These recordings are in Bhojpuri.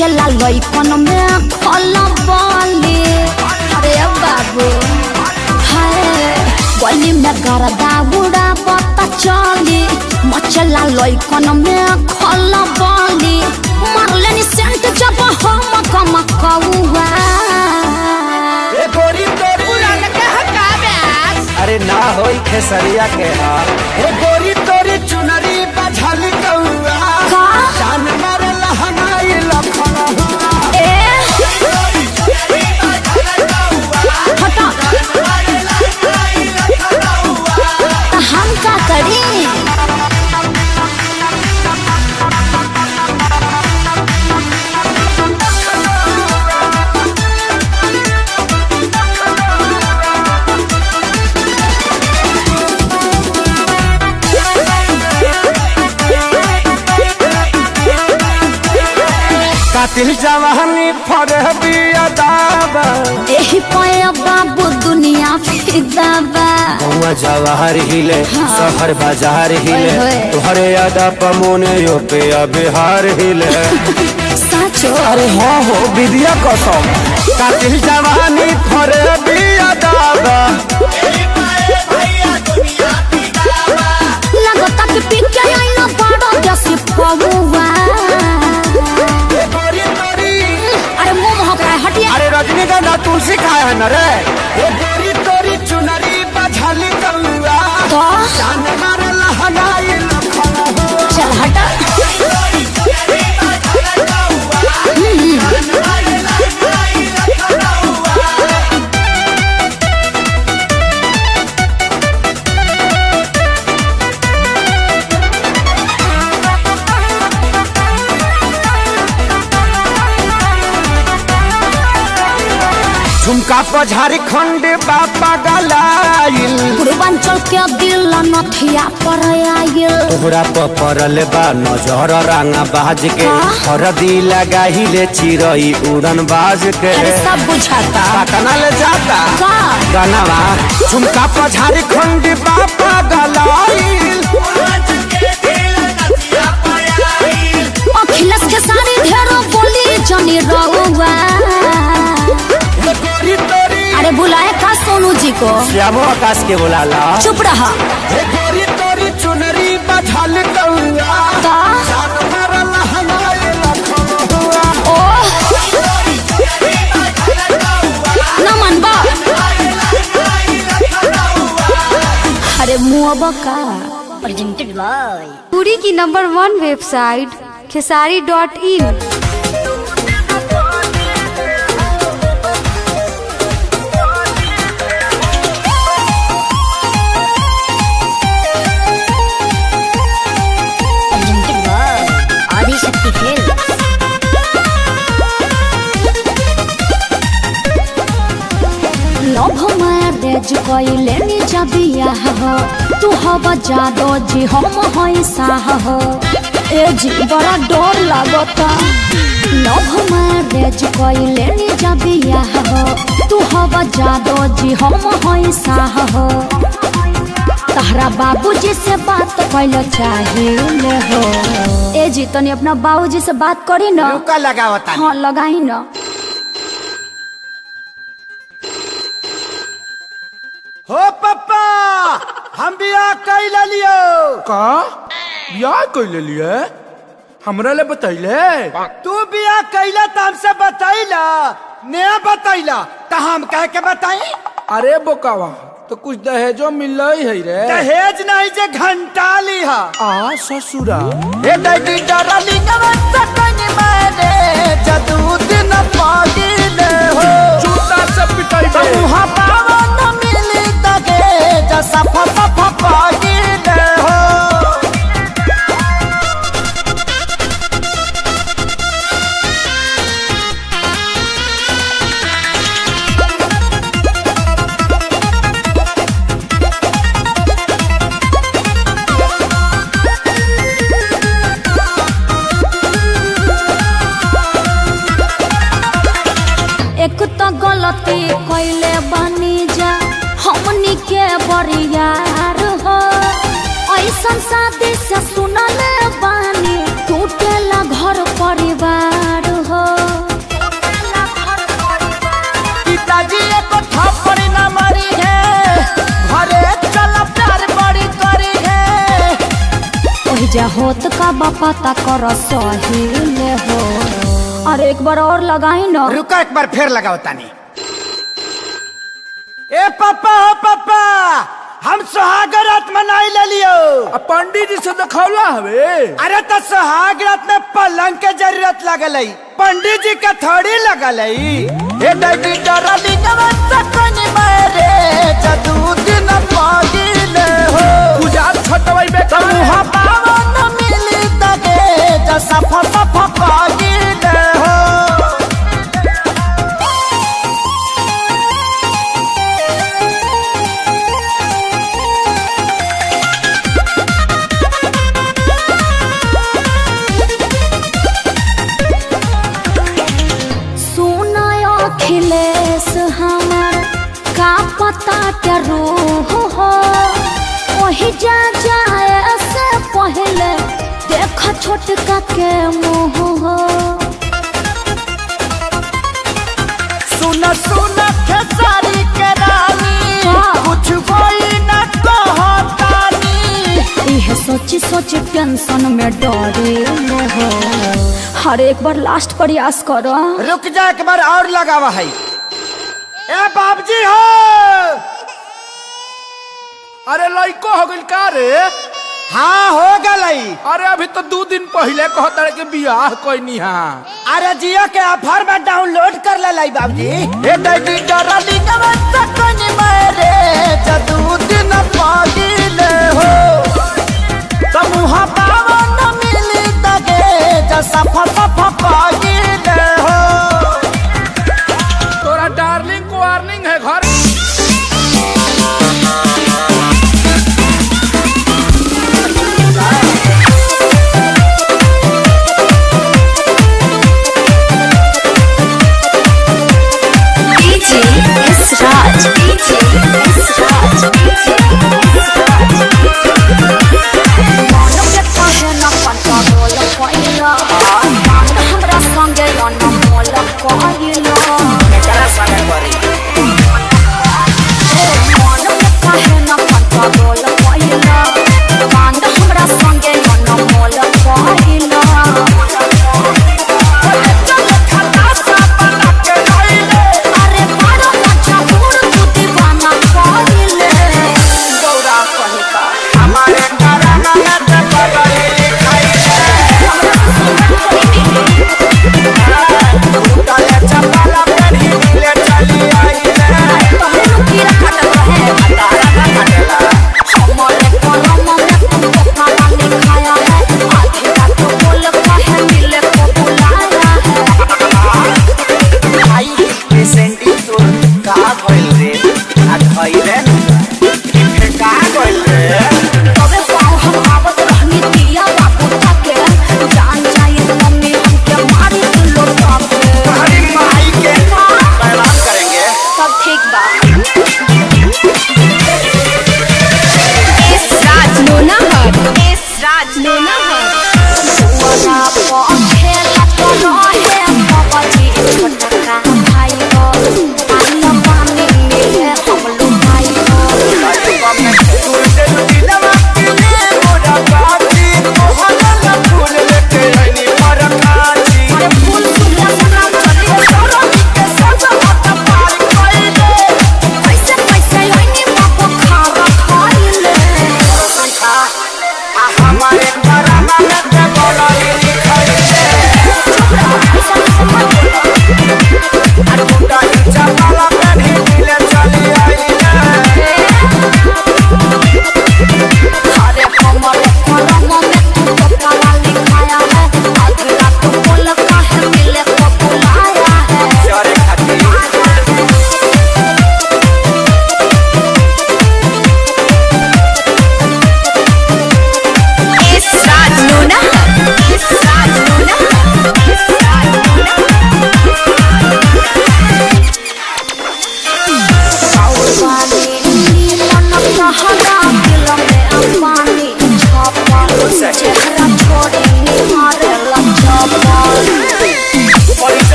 मचला लइकन में खलबली। अरे बाबू हाय गली में गरदा उड़ा पता चली मचला लइकन में खलबली। मारलेनी सेंट जब हम कम कौआ अरे ना होई खेसरिया के हाल हे गोरी तोरी चुनरी बझल कौआ जान मार लहनाई लखना हटा हम का करी। कातिल जवानी फरहबी अदाबा एही पाया बाबू दुनिया फिदाबा। गौवा जवाहर हिले शहर बाजार हिले तोहरे अदा पमोने यो पे बिहार हिले साचो अरे हाँ हो विद्या कसम कातिल जवानी फरहबी अदाबा लगता कि पीके आई ना बड़ा जैसे पौवा। अरे मुंह महक रहा है हटिया। अरे रजनीगंधा तुलसी खाए है न रे ये गोरी तोरी चुनरी बझल कौआ तो जान मार लहनाई लखना चल हटा। झुमका पर झारखंड बापा गलाइल पूर्वांचल के दिल नथिया पर आयल। तोहरा पर पड़ल बा नजर रंगा बाज के हरदी लगाहिले चिरई उड़न बाज के अरे सब बुझाता पटना ले जाता का गनवा झुमका पर झारखंड बापा गलाइल अखिलेश के सारी ढेरों बोली जनी रहुआ। अरे बुलाए का सोनू जी को श्यामो आकाश के बुलाला चुप रहा। हे गोरी तोरी चुनरी बझल कौआ का जान मार लहनाई लखना ओ न मनबा। अरे मुँह का प्रेजेंटेड बाय पूरी की नंबर 1 वेबसाइट खेसारी.in। लव मैरेज कइले नी जबिया हो तू हब जादो जी हम हई साह हो। ए जी बड़ा डर लागता। लव मैरेज कइले नी जबिया हो तू हब जादो जी हम हई साह हो। तहरा बाबूजी से बात कइल चाहिए हो। ए जी तनी अपना बाबूजी से बात करी ना। रुका लगावता हाँ लगाई ना। हो पप्पा हम बियाह कैला लियो का बियाह कैले लिए हमरा ले बतैले तू बियाह कैला त हमसे बतैला ने बतैला त हम कह के बताई। अरे बोकावा तो कुछ दहेजो मिल है रे। दहेज नहीं जे घंटा लिहा आ ससुरा ए डैडी डार्लिंग सटनी मारे जदू दिन पागिले हो जूता से पिटाई दे मुहा पावन मिली तगे जसा फसा पागिले हो। एक तो गलती कैले बनी जा हमनी के बरियार हो। ऐसा शादी से सुनले बानी टूटेला घर परिवार हो। जीजा होत का बापा कर सही हो। अरे एक बार और लगाई ना। रुका एक बार फिर लगाओ तानी। ए पापा हो पापा, हम सुहाग रात मनाई ले लियो। पंडित जी से दिखौला हवे। अरे तो सुहाग रात में पलंग के जरूरत लगल है, पंडित जी के थोड़ी लगल है। ए डैडी डरली कवनी मेरे जदू दिन पागिले हो। पूजा छटवाई बेटा मुहा पावन मिली तगे जसा फसा फपागिले हो। अखिलेश हमार का पता क्या रूह हो। वही जा जाए से पहले देख छोटका के मुँह हो। सुन सुन खेसारी के रानी, कुछ कोई न कहतानी। यह सोची सोची टेंशन में डरे हो। हर एक बार लास्ट प्रयास करो। रुक जा एक बार और लगावा है। ए बाबजी हो। अरे लइको हो गइल का रे? हाँ हो गई। अरे अभी तो 2 दिन पहले कहता के बियाह कोई हाँ। अरे जियो के ऑफर में डाउनलोड कर ले लाई बाबजी। ए डैडी डरली कवनी कोनी मेरे जदू दिन पागिले हो। समूह पावन मिली तगे जसा फसा फपागिले हो। तोरा डार्लिंग को वार्निंग है घर।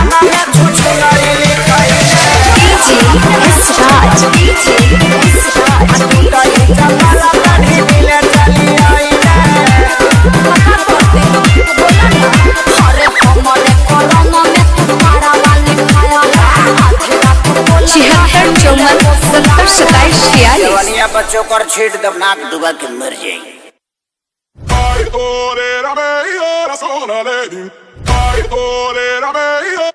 जमाना में छुछुनरी लिखइले टूटही चपला कढ़ी मिले चली आइले अरे हमरे कलम में तुम्हारा वाले खाया 76 जवानिया बच्चों कर छीट दब नाक डुबा के मर जाएगी Ai torera meia sona lady. Ai torera meia.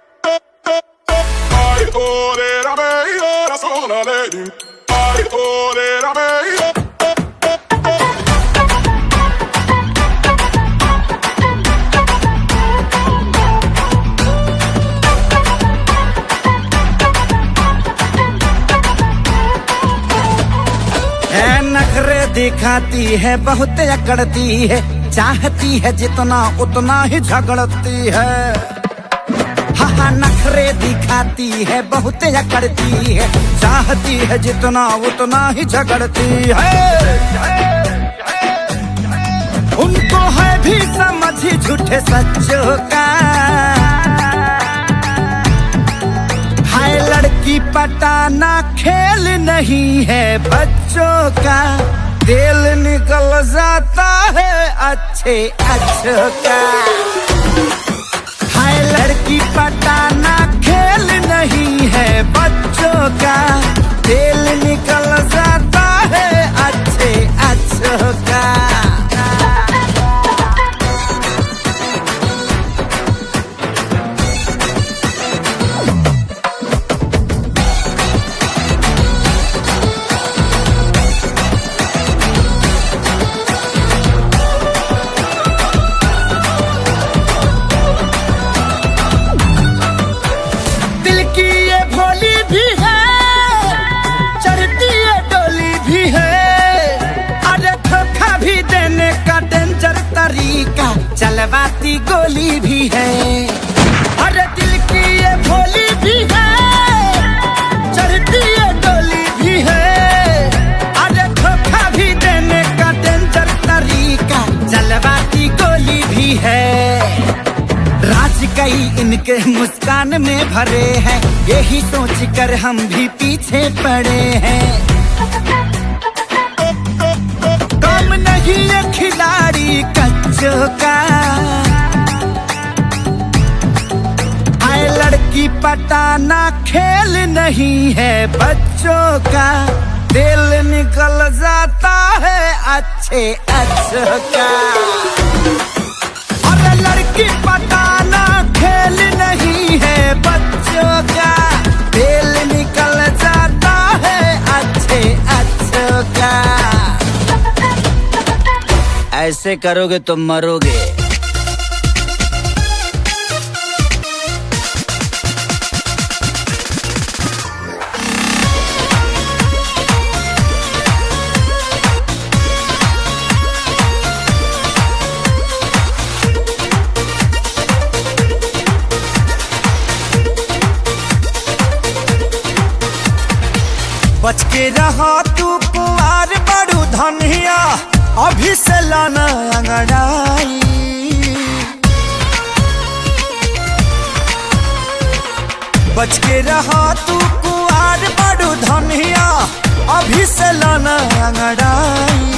Ai torera meia sona lady. Ai torera meia. नखरे दिखाती है बहुत अकड़ती है चाहती है जितना उतना ही झगड़ती है हाँ नखरे दिखाती है बहुत अकड़ती है चाहती है जितना उतना ही झगड़ती है उनको है भी समझ झूठे सच्चों का हाय लड़की पटाना खेल नहीं है बच्चों का दिल निकल जाता है अच्छे अच्छों का हाय लड़की पटाना खेल नहीं है बच्चों का दिल निकल जाता है अच्छे अच्छों का चलवाती गोली भी है अरे दिल की ये भोली भी है चढ़ती ये डोली भी है अरे धोखा भी देने का डेंजर तरीका चलवाती गोली भी है राज कई इनके मुस्कान में भरे हैं यही सोच कर हम भी पीछे पड़े हैं कम नहीं ये खिलाड़ी कच्चों का आए लड़की पटाना खेल नहीं है बच्चों का दिल निकल जाता है अच्छे अच्छों का अरे लड़की पटाना खेल नहीं है बच्चों का दिल निकल जाता है अच्छे अच्छों का ऐसे करोगे तो मरोगे बच के रहा तू कुआर बड़ू धनिया अभी से लाना अंगड़ाई बच के रहा तू कुआर बड़ू धनिया अभी से लाना अंगड़ाई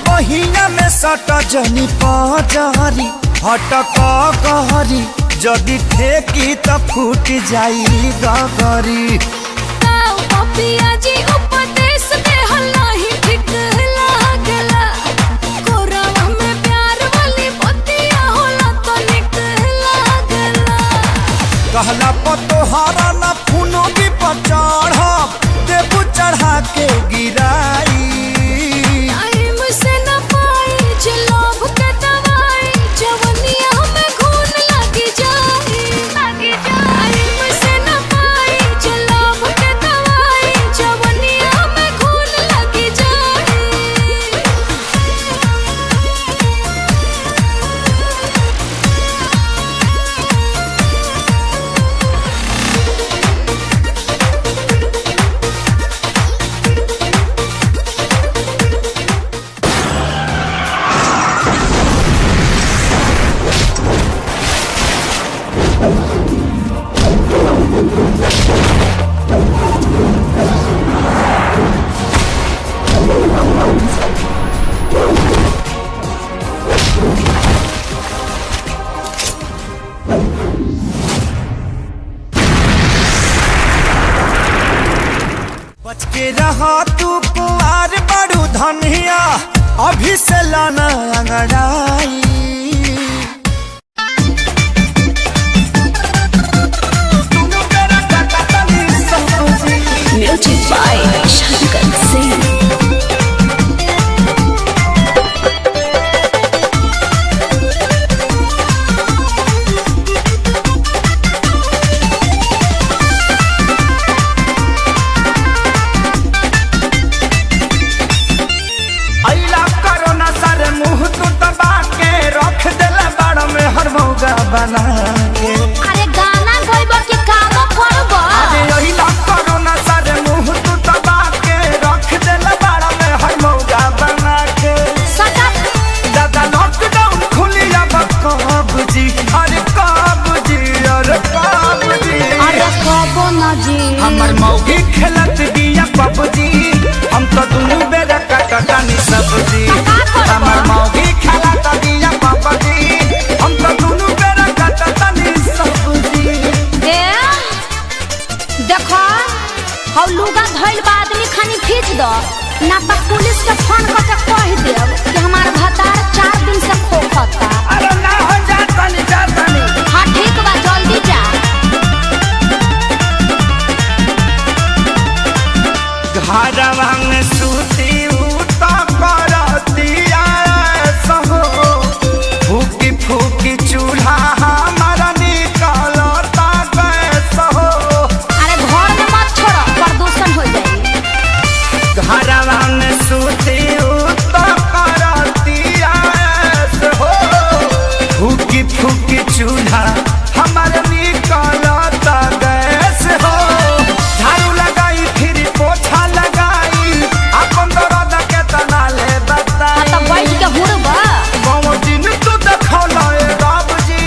बहिया में सट जनी पजरी हटक कहरी जदि ठेकी त फूट जाई गगरी कहला पतोहारा न फूनो भी पर चढ़ देबू चढ़ा के गिरा कहाँ तू कुंवार बड़ू धनिया अभी से लाना अंगड़ाई। Music by Shankar Singh. बना के अरे गाना गइबो कि काम करबो? अरे यही ना करो ना सारे मुंह तू दबा के रख देला बाड़ा में हर मौका बना के। सटा दादा लॉकडाउन खुली अब कब जी, अरे कब जी, अरे कब जी, अरे कबो ना जी। हमर मौगी खेलत बिया पबजी, हम तो दुनू बेरा कटकानी सब्जी। हमर मौगी खेलत बिया पबजी, हम तो दुनू बेरा कटकानी सब्जी। देखो हौ लुगा धइल बा आदमी खानी खींच दो ना तो पुलिस के फोन करके कह देब कि हमार भतार 4 दिन से खोखता। अरे ना हो जातनी जातनी। हाँ ठीक बा जल्दी जा। घरवा में सूती उता करतिया सहो, फूकी फूकी चूल्हा हमारा निकलता गैस हो। अरे घर में मत छोड़ो प्रदूषण हो जाएगी। घरवा में सूती उता करतिया सहो, फूकी फूकी चूल्हा हमारा निकलता गैस हो। झाड़ू लगाई फिर पोछा लगाई, अपन दर्द के तना ले बता। हाँ तो बैठ के हुड़बा। वो दिन तू देखौला ए राम जी,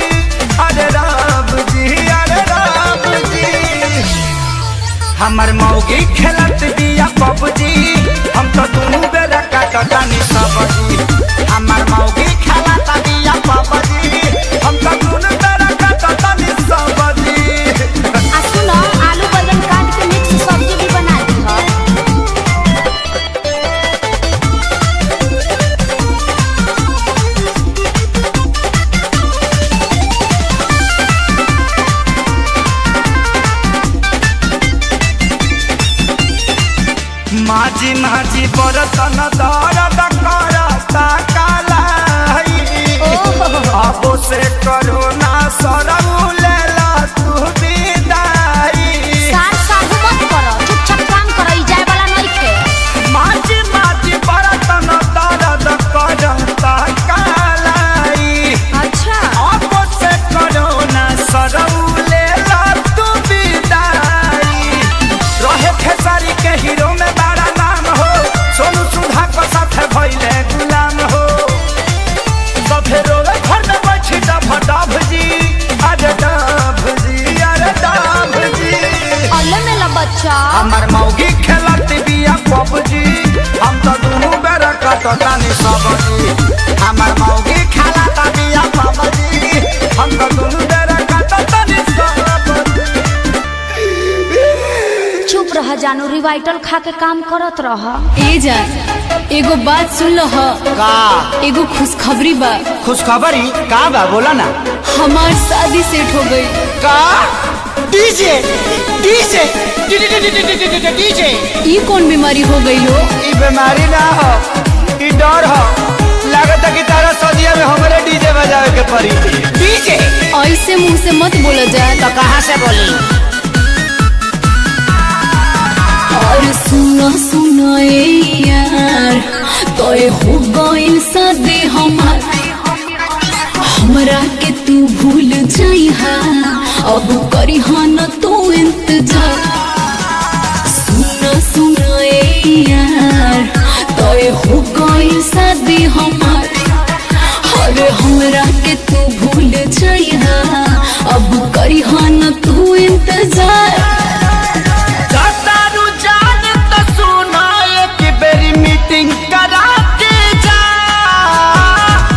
अरे राम जी, अरे राम जी। हमर मौगी खेलत बिया पबजी, हम तो दुनू बेरा कटकानी सब्जी। हमर मौगी खेलत बिया पबजी, हम तो दुनू बेरा कटकानी सब्जी। आ सुनो आलू बैंगन काट के मिक्स सब्जी भी बना दी हो। माझी माझी बरतन दर्द करता कालाई, अब से करो ना सरऊ लेला तू विदाई। सार साहू मत करो चुपचाप काम करो ई जाए वाला नहीं थे। माझी माझी बरतन दर्द करता कालाई, अच्छा अब से करो ना सरऊ लेला तू विदाई। रहे खेसारी के हीरो में बड़ा नाम हो, सोनू सुधा को साथ भइले गुलाम हो। सफे रोवे घर में बैठी डभ डभ जी, अरे डभ जी, अरे डभ जी। अल्ले मेरा बच्चा। हमर मौगी खेलत बिया पबजी, हम तो दुनू बेरा कटकानी सब्जी। हमर मौगी खेलत बिया पबजी, हम तो दुनू बेरा कटकानी सब्जी। चुप रह जानू रिवाइटल खा के काम करत रह। ए जान एगो बात सुन लो ह। का एगो खुशखबरी बा। खुशखबरी का बा बोला ना। हमार शादी सेट हो गई। का डीजे डीजे डीजे ये कौन बीमारी हो गई हो? ई बीमारी ना हो, ई डर हो। लागत कि तारा सदिया में हमरे डीजे बजावे के पड़ी। डीजे ऐसे मुंह से मत बोला जाए। तो कहाँ से बोली? और सुना सुना ए यार तोय हो गइल शादी हमार, हमरा के तू भूल जाइहा अब करी न तू इंतजार। सुना सुना ए यार तोय हो गइल शादी हमार, अरे हमरा के तू भूल जाइहा अब करी न तू इंतजार। मीटिंग करा के जा,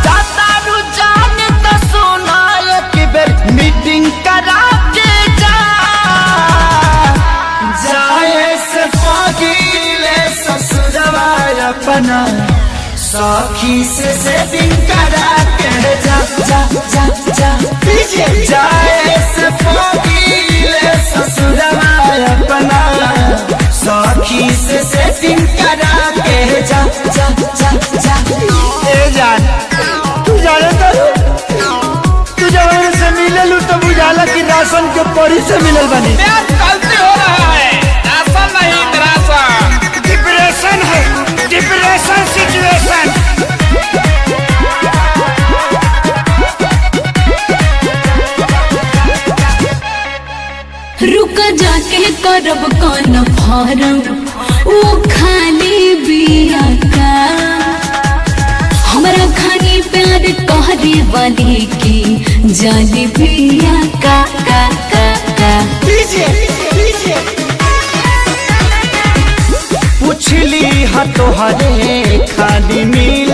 जाता रू जान तो सुना एक बेर मीटिंग करा के जा। अपना सखी से सेटिंग करा के जा जा जा जा जाए से पगीले ससुरवा अपना सखी से सेटिंग करा के जा जा जा जा। ए जान तू जाने तू जब से मिलल तो बुझाला कि राशन के परी से मिलल बनी। गलती हो रहा है, राशन नहीं राशन। डिप्रेशन है, डिप्रेशन सिचुएशन। रुक जाके करब कौन फारम वो खाली बिया का हमरा खानी प्यार कहरे वाली की जाली बिया का का का का। पूछली हा तोहरे खाली मिल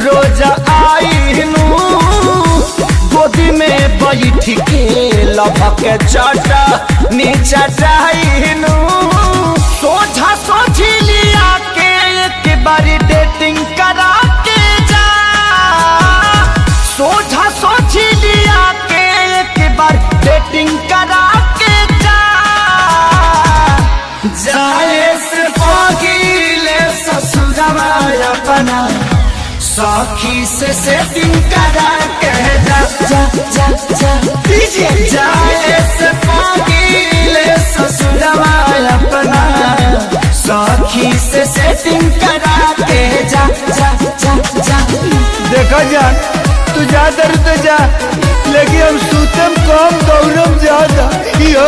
रोज आईनू गोदी में बैठ के लभक चाटा नीचा चाहनू सोझा सोझली आके एक बारी डेटिंग करा के जा सोझा सोझली आके एक बार डेटिंग करा के जा जाए से पगीले ससुरवा अपना सखी से सेटिंग करा के जा जा जा जा जाए से पगीले ससुरवा अपना सखी से सेटिंग करा के जा जा जा जा। देखो जान तू जा दर तो जा लेकिन हम सूतम कम दौड़म ज्यादा यो।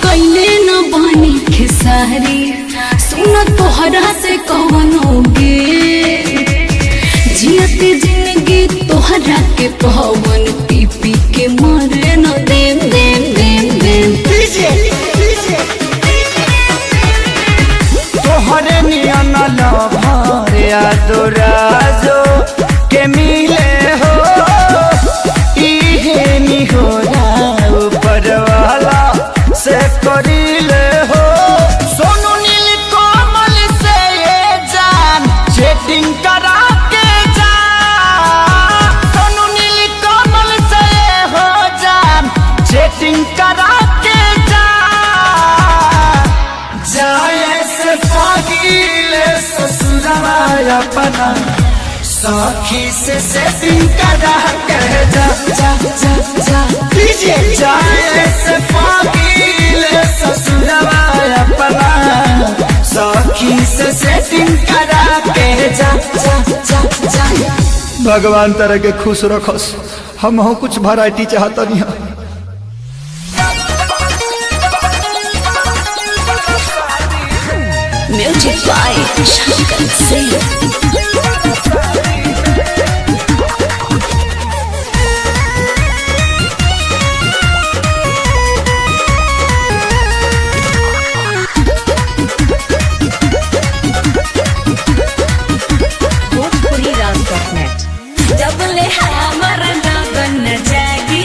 कैले न बानी खेसारी सुन तोहरा से कवनोगे जियते जिंदगी तोहरा के पवन पी पी के मरे न देम देम देम देम। तोहरे नियन लभर यादोराजो के मिले हो इहे निहोरा ऊपर वाला से करीले हो सोनू नील कोमल से ये जान चेटिंग करा के जा सोनू नील कोमल से हो जान चेटिंग करा के जा जाए से पगीले ससुरवा अपना सखी से सेटिंग करा के जा जा जा जा जाए से पगीले ससुरवा अपना सखी से सेटिंग करा के जा जा जा जा। भगवान तरह के खुश रखस हम हो कुछ वैरायटी चाहता नहीं। Music by Shankar Singh. जबले हमर लगन जागी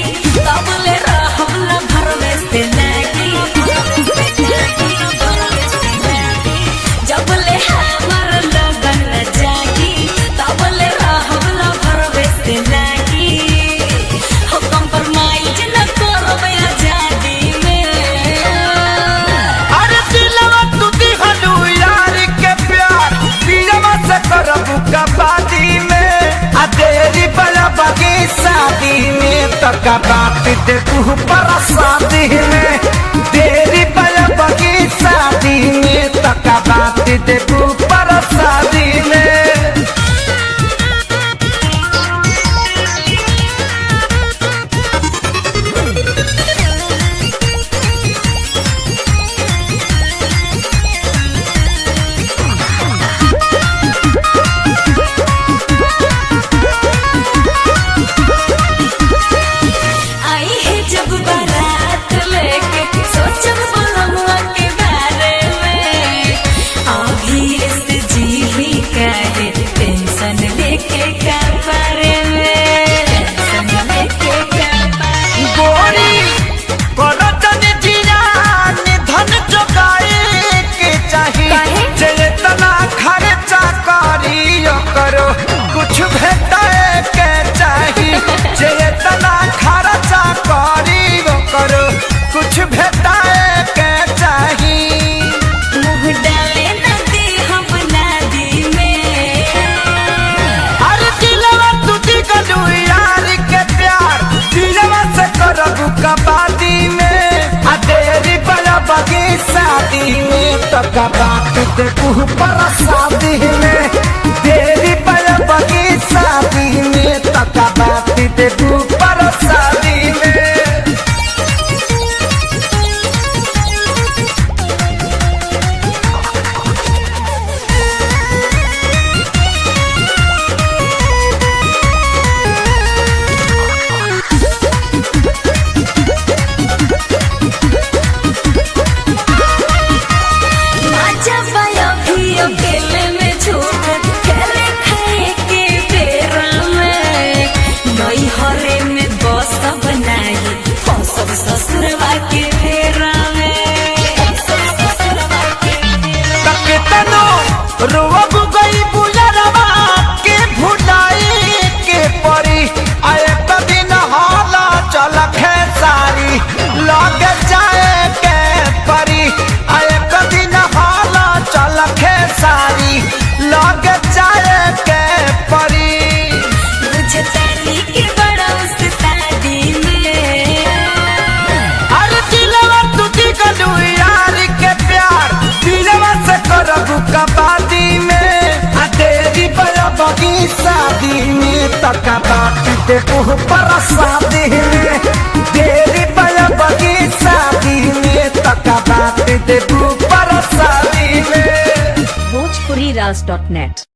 तबले रहल भरवे से लागी जबले हमर लगन जागी तबले रहल भरवे से लागी हो कंप्रोमाइज न करबे आजादी में। अरे दिलवा तू दिहलू यार के प्यार दिलवा से करबू का बादी में तेरी बड़ा बगी शादी में तक बात देखू पर शादी में तेरी बड़ा बगी शादी में तक बात देखू पर शादी में। कुछ भेटाए के चाही। मुँह डाले नदी हम नदी में। अरे दिलवा टूटी गलू यार के प्यार दिलवा से करबू कबादी में। आ तेरी बड़ा बगी शादी में तो कबात देखू पर शादी में। तेरी बड़ा बगी शादी में तो कबात देखू पर शादी में। आजा बाया भी अकेले में छूट खेले खाए के बेरा में। नई हरे में बस बनाई सब ससुरवा के फेरा में। तनो रोब गई बुलरवा के भुलाई के परी। आए दिन हाला चल खेसारी लग जाए के परी। आए दिन हाला चल खेसारी लग जाए के परी। मुझे ताली के बड़ा उस्तादी में। अरे दिलवा टूटी गलू यार के प्यार दिलवा से करबू कबादी में। आ तेरी बड़ा बगी शादी में तो कबादी देखू पर शादी में। तेरी बड़ा बगी शादी में तो कबादी देखू पर शादी में। bhojpuriras.net